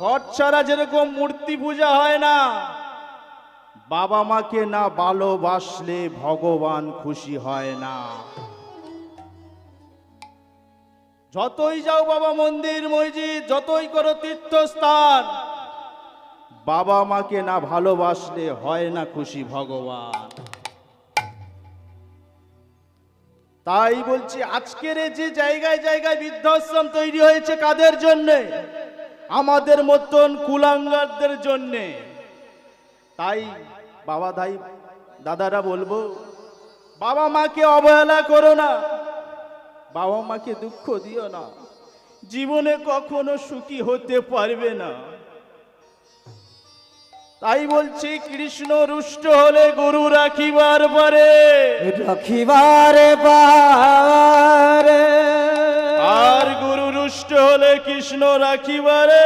ঘর ছাড়া যেরকম মূর্তি পূজা হয় না, বাবা মাকে না ভালোবাসলে ভগবান খুশি হয় না। যতই যাও বাবা মন্দির মসজিদ, যতই করো তীর্থস্থান, বাবা মাকে না ভালোবাসলে হয় না খুশি ভগবান। তাই বলছি, আজকের এই যে জায়গায় জায়গায় বৃদ্ধাশ্রম তৈরি হয়েছে কাদের জন্যে? আমাদের মতন কুলাঙ্গারদের জন্যে। তাই বাবা ভাই দাদারা বলবো, বাবা মাকে অবহেলা করো না, বাবা মাকে দুঃখ দিও না, জীবনে কখনো সুখী হতে পারবে না। তাই বলছি, কৃষ্ণ রুষ্ট হলে গুরু রাখিবার পারে, রাখিবারে পারে, আর গুরু রুষ্ট হলে কৃষ্ণ রাখিবারে